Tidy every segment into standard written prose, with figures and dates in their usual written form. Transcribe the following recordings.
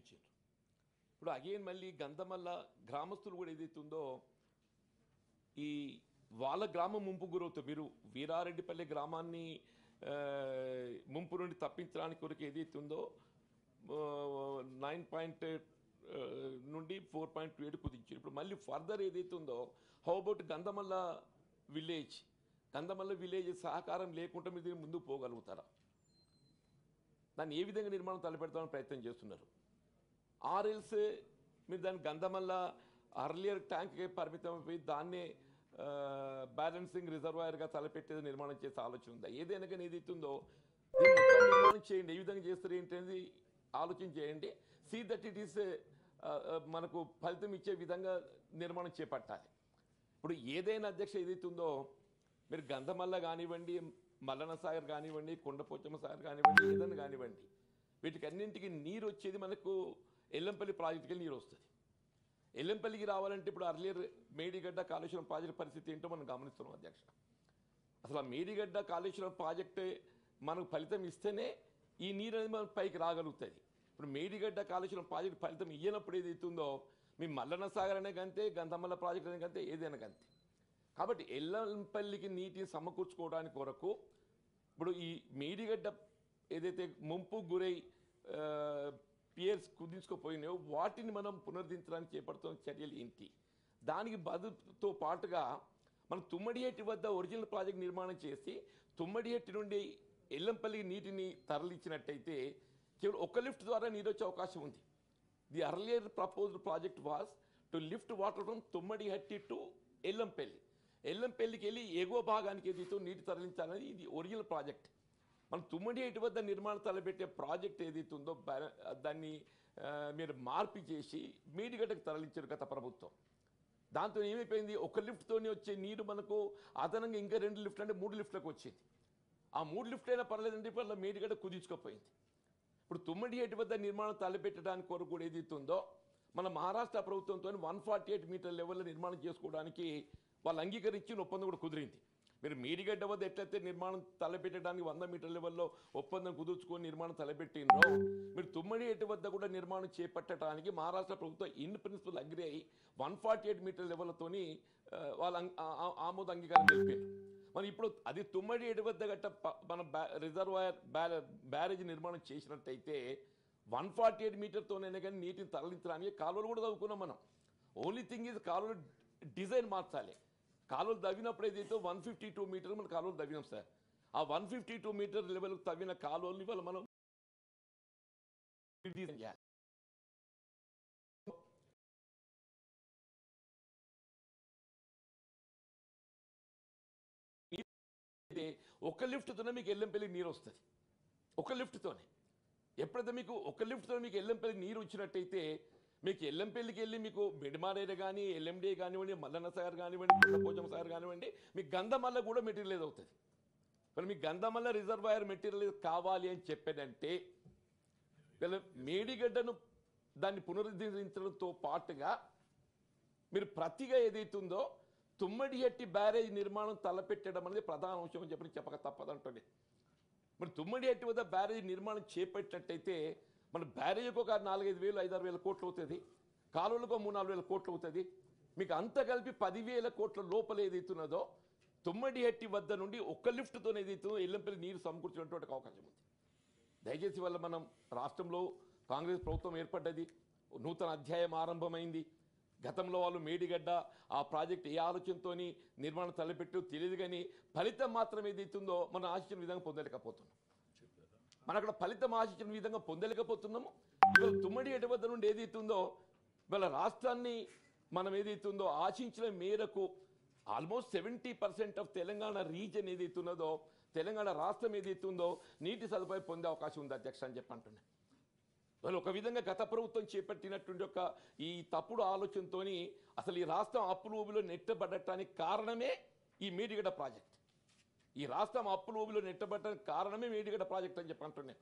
ఇచ్చారు. ఇప్పుడు అగైన్ మళ్ళీ గంధమల్ల గ్రామస్తులు కూడా ఏదైతే ఉందో ఈ వాళ్ళ గ్రామం ముంపు గురవుతుంది. మీరు వీరారెడ్డిపల్లి గ్రామాన్ని ముంపు నుండి తప్పించడానికి కొరకు ఏదైతే ఉందో 9 నుండి 4.7 కుదించారు. ఇప్పుడు మళ్ళీ ఫర్దర్ ఏదైతే ఉందో హౌ అబౌట్ గంధమల్ల విలేజ్ సహకారం లేకుండా మీరు దీన్ని ముందుకు పోగలుగుతారా? దాన్ని ఏ విధంగా నిర్మాణం తలపెడతామని ప్రయత్నం చేస్తున్నారు? ఆర్ఎల్స్ మీరు దాన్ని గంధమల్ల అర్లియర్ ట్యాంక్కి పరిమితం అయిపోయి దాన్నే బ్యాలెన్సింగ్ రిజర్వాయర్గా తలపెట్టేది నిర్మాణం చేసే ఆలోచన ఉందా? ఏదైనా కానీ ఏదైతే ఉందో దీన్ని నిర్మాణం చేయండి. ఏ విధంగా చేస్తారు ఏంటనేది ఆలోచన చేయండి. సీ దట్ ఇట్ ఈస్ మనకు ఫలితం ఇచ్చే విధంగా నిర్మాణం చేపట్టాలి. ఇప్పుడు ఏదైనా అధ్యక్ష ఏదైతే ఉందో మీరు గంధమల్ల కానివ్వండి, మల్లన సాగర్ కానివ్వండి, కొండపోచమ్మ సాగర్ కానివ్వండి, ఏదైనా కానివ్వండి, వీటికి అన్నింటికి నీరు వచ్చేది మనకు ఎల్లంపల్లి ప్రాజెక్టుకి నీరు వస్తుంది. ఎల్లంపల్లికి రావాలంటే ఇప్పుడు అర్లియర్ మేడిగడ్డ కాళేశ్వరం ప్రాజెక్టు పరిస్థితి ఏంటో మనం గమనిస్తున్నాం అధ్యక్ష. అసలు ఆ మేడిగడ్డ కాళేశ్వరం ప్రాజెక్టు మనకు ఫలితం ఇస్తేనే ఈ నీరు అనేది మనకు పైకి రాగలుగుతుంది. ఇప్పుడు మేడిగడ్డ కాళేశ్వరం ప్రాజెక్టు ఫలితం ఇయ్యనప్పుడు ఏదైతుందో మీ మల్లన సాగర్ అనే కంతే, గంధమల్ల ప్రాజెక్టు అనే కంతే, ఏదైనా కంతే. కాబట్టి ఎల్లంపల్లికి నీటిని సమకూర్చుకోవడానికి కొరకు ఇప్పుడు ఈ మేడిగడ్డ ఏదైతే ముంపు గురై పియర్స్ కుదించుకుపోయినాయో వాటిని మనం పునరుద్ధరించడానికి చేపడుతున్న చర్యలు ఏంటి? దానికి బదులుతో పాటుగా మనం తుమ్మడిహెట్టి వద్ద ఒరిజినల్ ప్రాజెక్ట్ నిర్మాణం చేసి తుమ్మడిహెట్టి నుండి ఎల్లంపల్లికి నీటిని తరలించినట్టయితే కేవలం ఒక లిఫ్ట్ ద్వారా నీరు వచ్చే అవకాశం ఉంది. The earlier proposed project was to lift water from Tummidihatti to Yellampalli. ఎల్లంపల్లికి వెళ్ళి ఎగువ భాగానికి ఏదైతే నీటి తరలించాలని ఇది ఒరిజినల్ ప్రాజెక్ట్. మనం తుమ్మడిహెట్టి వద్ద నిర్మాణం తలపెట్టే ప్రాజెక్ట్ ఏదైతే ఉందో దాన్ని మీరు మార్పు చేసి మేడిగడ్డకు తరలించారు గత ప్రభుత్వం. దాంతో ఏమైపోయింది, ఒక లిఫ్ట్తోనే వచ్చే నీరు మనకు అదనంగా ఇంకా 2 లిఫ్ట్లు అంటే 3 లిఫ్ట్లకు వచ్చింది. ఆ 3 లిఫ్ట్లు అయినా పర్లేదండి, ఇప్పుడు మేడిగడ్డ కుదించుకుపోయింది. ఇప్పుడు తుమ్మడిహెట్టి వద్ద నిర్మాణం తలపెట్టడానికి కొరకు కూడా ఏదైతే ఉందో మన మహారాష్ట్ర ప్రభుత్వంతో 148 మీటర్ల లెవెల్లో నిర్మాణం చేసుకోవడానికి వాళ్ళు అంగీకరించిన ఒప్పందం కూడా కుదిరింది. మీరు మేడిగడ్డ వద్ద ఎట్లయితే నిర్మాణం తలపెట్టడానికి 100 మీటర్ల లెవెల్లో ఒప్పందం కుదుర్చుకొని నిర్మాణం తలపెట్టిందో మీరు తుమ్మడిహెట్టి వద్ద కూడా నిర్మాణం చేపట్టడానికి మహారాష్ట్ర ప్రభుత్వం ఇన్ ప్రిన్సిపల్ అగ్రి అయ్యి 148 మీటర్ల లెవెల్తోని వాళ్ళు ఆమోద అంగీకారం తెలిపారు. మరి ఇప్పుడు అది తుమ్మడిహెట్టి వద్ద గట్ట మన రిజర్వాయర్ బ్యారేజ్ నిర్మాణం చేసినట్టయితే 148 మీటర్తోనైనా కానీ నీటిని తరలించడానికి కాలువలు కూడా తవ్వుకున్నాం మనం. ఓన్లీ థింగ్ ఈజ్ కాలువలు డిజైన్ మార్చాలి. కాలువలు తవ్వినప్పుడు ఏదైతే 152 మీటర్లు మన కాలువలు తవ్వినాం సార్. ఆ 152 మీటర్ లెవెల్ తవ్విన కాలువలు ఇవాళ మనం ఒక లిఫ్ట్తోనే మీకు ఎల్లంపల్లి నీరు వస్తుంది. ఒక లిఫ్ట్తోనే ఎప్పుడైతే మీకు ఒక లిఫ్ట్తో మీకు ఎల్లంపల్లి నీరు వచ్చినట్టయితే మీకు ఎల్లంపల్లికి వెళ్ళి మీకు మిడిమారేర కానీ ఎల్ఎండి కానివ్వండి, మల్లన్న సాగర్ కానివ్వండి, కొండపోచమ్మ సాగర్ కానివ్వండి, మీకు గంధమల్ల కూడా మెటీరియల్ అవుతుంది. మరి మీకు గంధమల్ల రిజర్వాయర్ మెటీరియల్ కావాలి అని చెప్పాడంటే మేడిగడ్డను దాన్ని పునరుద్ధరించడంతో పాటుగా మీరు ప్రతిగా ఏదైతుందో తుమ్మడిహెట్టి బ్యారేజ్ నిర్మాణం తలపెట్టడం అనేది ప్రధాన అంశం అని చెప్పక తప్పదంటుంది. మరి తుమ్మడిహెట్టి వద్ద బ్యారేజ్ నిర్మాణం చేపట్టినట్టయితే మన బ్యారేజ్కి ఒక 4-5 వేలు 5-6 వేల కోట్లు అవుతుంది, కాలువలకు 3-4 వేల కోట్లు అవుతుంది. మీకు అంత కలిపి 10,000 కోట్ల లోపల ఏదైతున్నదో తుమ్మడిహెట్టి వద్ద నుండి ఒక లిఫ్ట్తో ఏదైతుందో ఎల్లంపల్లి నీరు సమకూర్చినటువంటి అవకాశం ఉంది. దయచేసి వల్ల మనం రాష్ట్రంలో కాంగ్రెస్ ప్రభుత్వం ఏర్పడ్డది, నూతన అధ్యాయం ఆరంభమైంది. గతంలో వాళ్ళు మేడిగడ్డ ఆ ప్రాజెక్ట్ ఏ ఆలోచనతో నిర్మాణం తలపెట్టో తెలియదు, కానీ ఫలితం మాత్రం ఏదైతుందో మనం ఆశించిన విధంగా పొందలేకపోతున్నాం. మనం అక్కడ ఫలితం ఆశించిన విధంగా పొందలేకపోతున్నాము. ఇవాళ తుమ్మడిహెట్టి వద్ద నుండి ఏదైతుందో ఇవాళ రాష్ట్రాన్ని మనం ఏదైతుందో ఆశించిన మేరకు ఆల్మోస్ట్ 70% ఆఫ్ తెలంగాణ రీజన్ ఏదైతున్నదో తెలంగాణ రాష్ట్రం ఏదైతుందో నీటి సదుపాయం పొందే అవకాశం ఉంది అధ్యక్ష అని చెప్పి అంటున్నాను. వాళ్ళు ఒక విధంగా గత ప్రభుత్వం చేపట్టినటువంటి ఒక ఈ తప్పుడు ఆలోచనతో అసలు ఈ రాష్ట్రం అప్పుల ఊబిలో నెట్టబడటానికి కారణమే ఈ మేడిగడ్డ ప్రాజెక్ట్. ఈ రాష్ట్రం అప్పుల ఊబిలో నెట్టబడటానికి కారణమే మేడిగడ్డ ప్రాజెక్ట్ అని చెప్పి అంటున్నాను.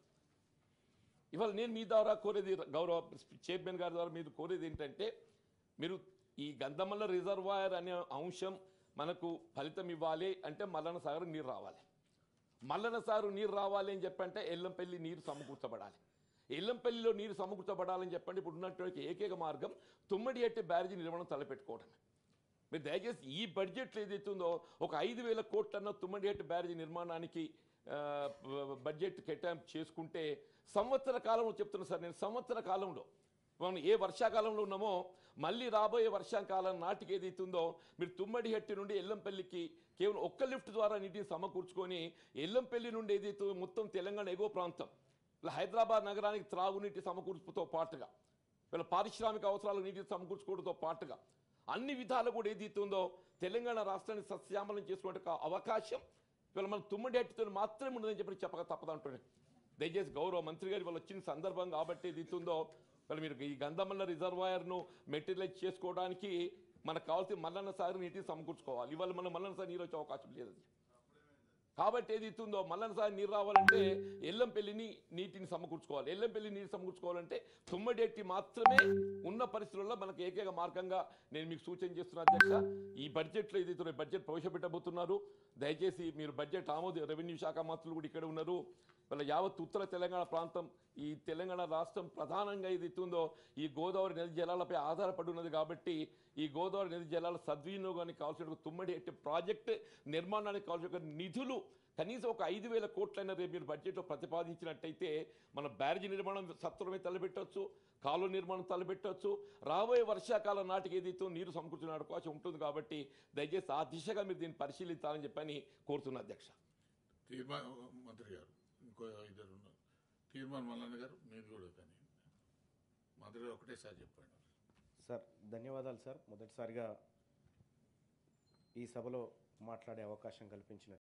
ఇవాళ నేను మీ ద్వారా కోరేది, గౌరవ చైర్మన్ గారి ద్వారా మీరు కోరేది ఏంటంటే, మీరు ఈ గంధమల్ల రిజర్వాయర్ అనే అంశం మనకు ఫలితం ఇవ్వాలి అంటే మల్లన సాగర్ నీరు రావాలి. మల్లన సాగర్ నీరు రావాలి అని చెప్పంటే ఎల్లంపల్లి నీరు సమకూర్చబడాలి. ఎల్లంపల్లిలో నీరు సమకూర్చబడాలని చెప్పండి. ఇప్పుడు ఉన్నటువంటి ఏకైక మార్గం తుమ్మడిహట్టి బ్యారేజీ నిర్మాణం తలపెట్టుకోవడమే. మీరు దయచేసి ఈ బడ్జెట్లో ఏదైతే ఉందో ఒక 5,000 కోట్లన్న తుమ్మడిహట్టి బ్యారేజీ నిర్మాణానికి బడ్జెట్ కేటాయింపు చేసుకుంటే సంవత్సర కాలంలో చెప్తున్నా సార్ నేను, సంవత్సర కాలంలో మనం ఏ వర్షాకాలంలో ఉన్నామో మళ్ళీ రాబోయే వర్షాకాలం నాటికి ఏదైతే ఉందో మీరు తుమ్మడిహట్టి నుండి ఎల్లంపల్లికి కేవలం ఒక్క లిఫ్ట్ ద్వారా నీటిని సమకూర్చుకొని ఎల్లంపల్లి నుండి ఏదైతే మొత్తం తెలంగాణ ఎగువ ప్రాంతం ఇలా హైదరాబాద్ నగరానికి త్రాగునీటి సమకూర్పుతో పాటుగా వీళ్ళ పారిశ్రామిక అవసరాలకు నీటిని సమకూర్చుకోవడంతో పాటుగా అన్ని విధాలు కూడా ఏదైతే ఉందో తెలంగాణ రాష్ట్రాన్ని సస్యామలం చేసుకునే అవకాశం ఇవాళ మన తుమ్మడిహట్టితో మాత్రమే ఉండదని చెప్పి చెప్పక తప్పదంటున్నాను. దయచేసి గౌరవ మంత్రి గారు వాళ్ళు వచ్చిన సందర్భం కాబట్టి ఏదైతే ఉందో మరి మీరు ఈ గంధమల్ల రిజర్వాయర్ను మెటీరియలైజ్ చేసుకోవడానికి మనకు కావాల్సిన మల్లన్న సాగర్ నీటిని సమకూర్చుకోవాలి. ఇవాళ మనం మల్లన్న సాగర్ నీరు వచ్చే అవకాశం లేదు. కాబట్టి ఏది ఇస్తుందో మల్లన్న సాగర్ నీరు రావాలంటే ఎల్లంపల్లిని నీటిని సమకూర్చుకోవాలి. ఎల్లంపల్లి నీరు సమకూర్చుకోవాలంటే తుమ్మడిహట్టి మాత్రమే ఉన్న పరిస్థితుల్లో మనకు ఏకైక మార్గంగా నేను మీకు సూచన చేస్తున్నా అధ్యక్ష. ఈ బడ్జెట్లో ఏదైతే బడ్జెట్ ప్రవేశపెట్టబోతున్నారు, దయచేసి మీరు బడ్జెట్ రెవెన్యూ శాఖ మంత్రులు కూడా ఇక్కడ ఉన్నారు. వాళ్ళ యావత్ ఉత్తర తెలంగాణ ప్రాంతం ఈ తెలంగాణ రాష్ట్రం ప్రధానంగా ఏదైతే ఉందో ఈ గోదావరి నది జలాలపై ఆధారపడి ఉన్నది. కాబట్టి ఈ గోదావరి నది జలాల సద్వినియోగానికి కావాల్సిన తుమ్మడిహట్టి ప్రాజెక్ట్ నిర్మాణానికి కావాల్సిన నిధులు కనీసం ఒక 5,000 కోట్లైనా రేపు మీరు బడ్జెట్లో ప్రతిపాదించినట్టయితే మన బ్యారేజీ నిర్మాణం సత్వరమే తలపెట్టవచ్చు, కాలువ నిర్మాణం తలపెట్టవచ్చు. రాబోయే వర్షాకాలం నాటికి ఏదైతే నీరు సమకూర్చునే అవకాశం ఉంటుంది. కాబట్టి దయచేసి ఆ దిశగా మీరు దీన్ని పరిశీలించాలని చెప్పని కోరుతున్నా అధ్యక్ష. మంత్రి గారు ఇంకో ఇద్దరు ఉన్నారు, తీర్మాన్ మల్లన్న గారు మీరు కూడా, కానీ మంత్రి గారు ఒకటేసారి చెప్పండి. సార్ ధన్యవాదాలు సార్. మొదటిసారిగా ఈ సభలో మాట్లాడే అవకాశం కల్పించిన